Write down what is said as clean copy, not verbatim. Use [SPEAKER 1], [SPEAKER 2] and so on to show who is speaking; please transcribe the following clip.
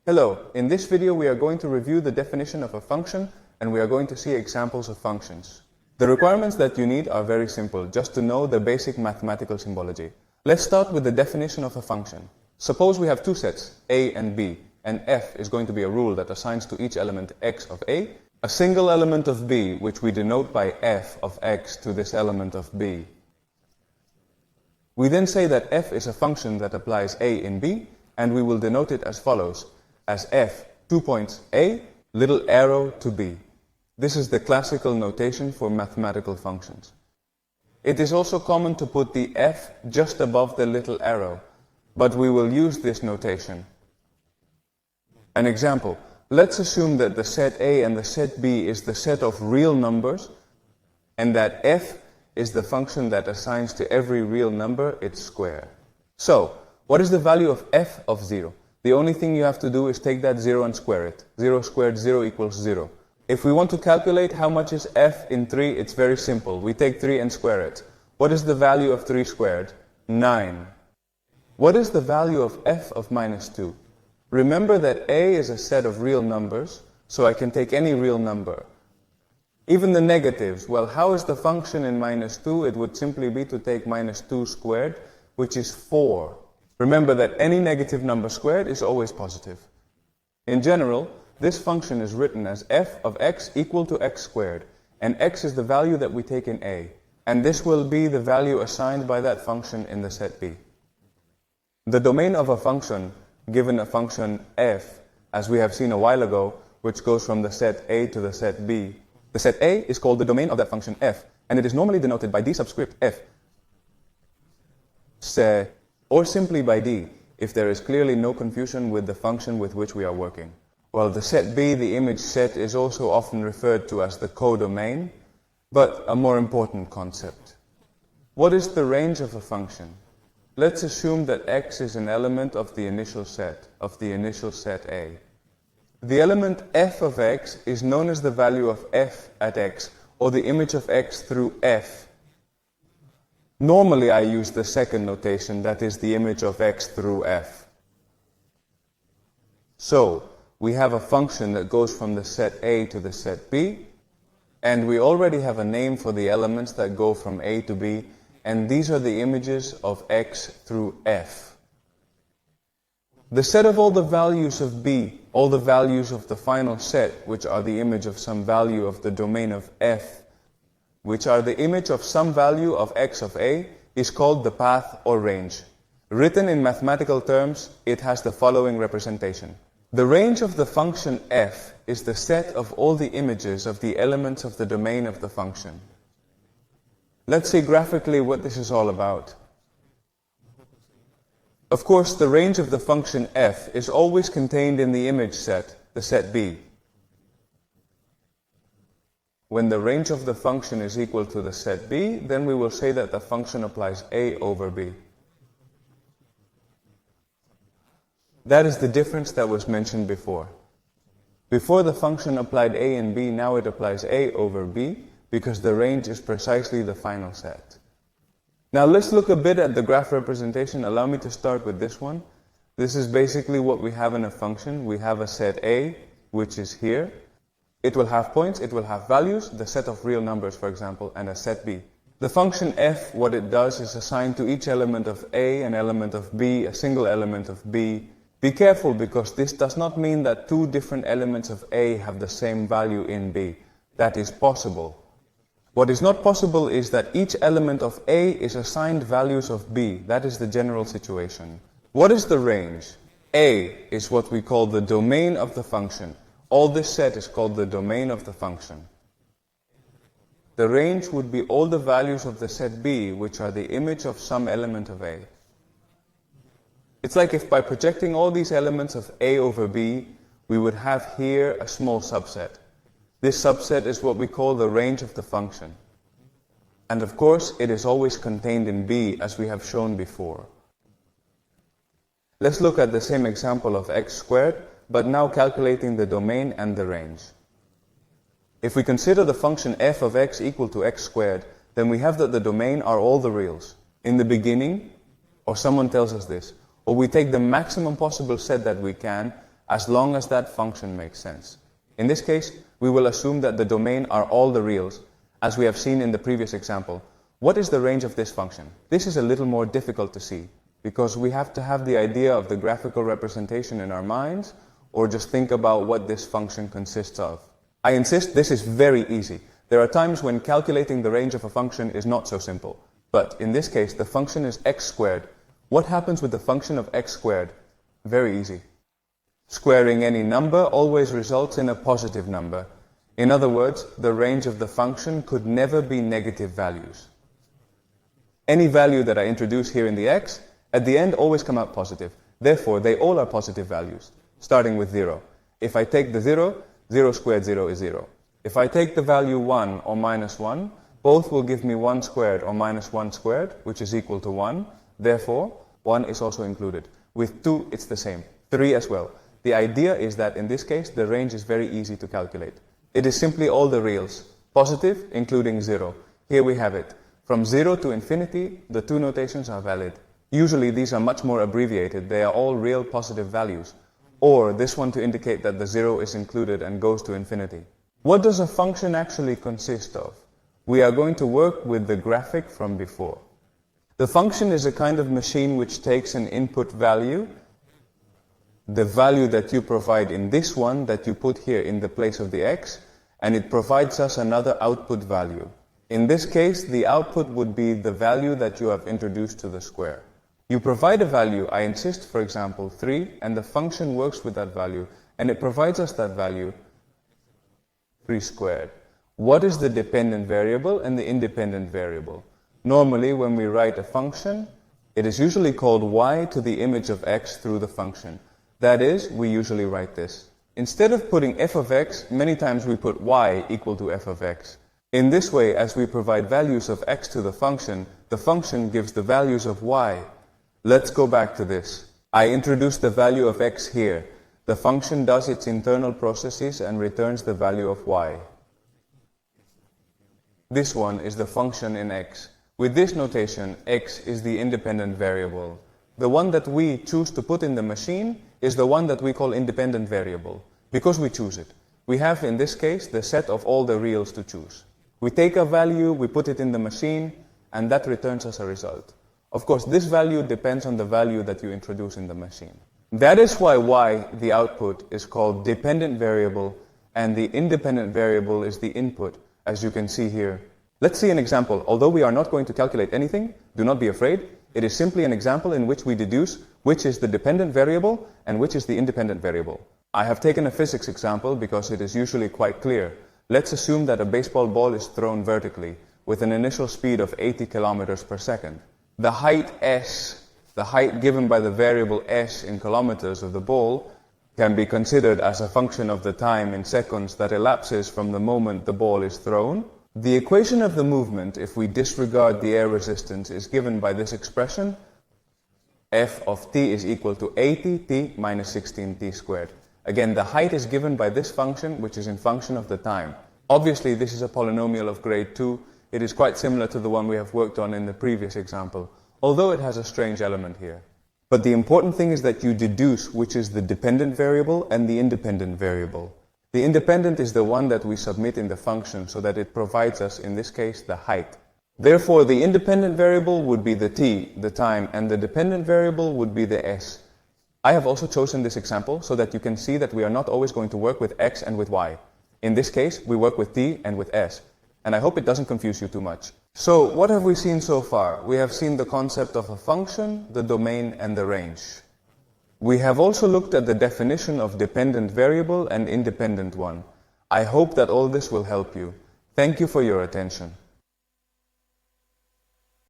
[SPEAKER 1] Hello, in this video we are going to review the definition of a function and we are going to see examples of functions. The requirements that you need are very simple, just to know the basic mathematical symbology. Let's start with the definition of a function. Suppose we have two sets, a and b, and f is going to be a rule that assigns to each element x of a single element of b, which we denote by f of x to this element of b. We then say that f is a function that applies a in b, and we will denote it as follows, as f, 2 points a, little arrow to b. This is the classical notation for mathematical functions. It is also common to put the f just above the little arrow, but we will use this notation. An example, let's assume that the set a and the set b is the set of real numbers, and that f is the function that assigns to every real number its square. So, what is the value of f of 0? The only thing you have to do is take that 0 and square it. 0 squared 0 equals 0. If we want to calculate how much is f in 3, it's very simple. We take 3 and square it. What is the value of 3 squared? 9. What is the value of f of minus 2? Remember that a is a set of real numbers, so I can take any real number. Even the negatives, well, how is the function in minus 2? It would simply be to take minus 2 squared, which is 4. Remember that any negative number squared is always positive. In general, this function is written as f of x equal to x squared, and x is the value that we take in a, and this will be the value assigned by that function in the set b. The domain of a function, given a function f, as we have seen a while ago, which goes from the set a to the set b, the set a is called the domain of that function f, and it is normally denoted by d subscript f, or simply by d, if there is clearly no confusion with the function with which we are working. Well, the set B, the image set, is also often referred to as the codomain, but a more important concept. What is the range of a function? Let's assume that x is an element of the initial set A. The element f of x is known as the value of f at x, or the image of x through f. Normally I use the second notation, that is the image of x through f. So, we have a function that goes from the set A to the set B, and we already have a name for the elements that go from A to B, and these are the images of x through f. The set of all the values of B, all the values of the final set, which are the image of some value of the domain of f, which are the image of some value of x of a, is called the path or range. Written in mathematical terms, it has the following representation. The range of the function f is the set of all the images of the elements of the domain of the function. Let's see graphically what this is all about. Of course, the range of the function f is always contained in the image set, the set B. When the range of the function is equal to the set B, then we will say that the function applies A over B. That is the difference that was mentioned before. Before the function applied A and B, now it applies A over B, because the range is precisely the final set. Now let's look a bit at the graph representation. Allow me to start with this one. This is basically what we have in a function. We have a set A, which is here. It will have points, it will have values, the set of real numbers, for example, and a set B. The function f, what it does is assign to each element of A an element of B, a single element of B. Be careful, because this does not mean that two different elements of A have the same value in B. That is possible. What is not possible is that each element of A is assigned values of B. That is the general situation. What is the range? A is what we call the domain of the function. All this set is called the domain of the function. The range would be all the values of the set B, which are the image of some element of A. It's like if by projecting all these elements of A over B, we would have here a small subset. This subset is what we call the range of the function. And of course, it is always contained in B, as we have shown before. Let's look at the same example of x squared, but now calculating the domain and the range. If we consider the function f of x equal to x squared, then we have that the domain are all the reals. In the beginning, or someone tells us this, or we take the maximum possible set that we can, as long as that function makes sense. In this case, we will assume that the domain are all the reals, as we have seen in the previous example. What is the range of this function? This is a little more difficult to see, because we have to have the idea of the graphical representation in our minds, or just think about what this function consists of. I insist this is very easy. There are times when calculating the range of a function is not so simple. But in this case, the function is x squared. What happens with the function of x squared? Very easy. Squaring any number always results in a positive number. In other words, the range of the function could never be negative values. Any value that I introduce here in the x, at the end always come out positive. Therefore, they all are positive values, starting with 0. If I take the 0, 0 squared 0 is 0. If I take the value 1 or minus 1, both will give me 1 squared or minus 1 squared, which is equal to 1. Therefore, 1 is also included. With 2, it's the same. 3 as well. The idea is that in this case, the range is very easy to calculate. It is simply all the reals, positive including 0. Here we have it. From 0 to infinity, the two notations are valid. Usually these are much more abbreviated. They are all real positive values. Or this one to indicate that the 0 is included and goes to infinity. What does a function actually consist of? We are going to work with the graphic from before. The function is a kind of machine which takes an input value, the value that you provide in this one that you put here in the place of the x, and it provides us another output value. In this case, the output would be the value that you have introduced to the square. You provide a value, I insist, for example, 3, and the function works with that value, and it provides us that value, 3 squared. What is the dependent variable and the independent variable? Normally, when we write a function, it is usually called y to the image of x through the function. That is, we usually write this. Instead of putting f of x, many times we put y equal to f of x. In this way, as we provide values of x to the function gives the values of y. Let's go back to this. I introduced the value of x here. The function does its internal processes and returns the value of y. This one is the function in x. With this notation, x is the independent variable. The one that we choose to put in the machine is the one that we call independent variable, because we choose it. We have, in this case, the set of all the reals to choose. We take a value, we put it in the machine, and that returns us a result. Of course, this value depends on the value that you introduce in the machine. That is why y, the output, is called dependent variable, and the independent variable is the input, as you can see here. Let's see an example. Although we are not going to calculate anything, do not be afraid. It is simply an example in which we deduce which is the dependent variable and which is the independent variable. I have taken a physics example because it is usually quite clear. Let's assume that a baseball ball is thrown vertically with an initial speed of 80 kilometers per second. The height s, the height given by the variable s in kilometers of the ball, can be considered as a function of the time in seconds that elapses from the moment the ball is thrown. The equation of the movement, if we disregard the air resistance, is given by this expression. F of t is equal to 80t minus 16t squared. Again, the height is given by this function, which is in function of the time. Obviously, this is a polynomial of grade 2. It is quite similar to the one we have worked on in the previous example, although it has a strange element here. But the important thing is that you deduce which is the dependent variable and the independent variable. The independent is the one that we submit in the function so that it provides us, in this case, the height. Therefore, the independent variable would be the t, the time, and the dependent variable would be the s. I have also chosen this example so that you can see that we are not always going to work with x and with y. In this case, we work with t and with s. And I hope it doesn't confuse you too much. So, what have we seen so far? We have seen the concept of a function, the domain, and the range. We have also looked at the definition of dependent variable and independent one. I hope that all this will help you. Thank you for your attention.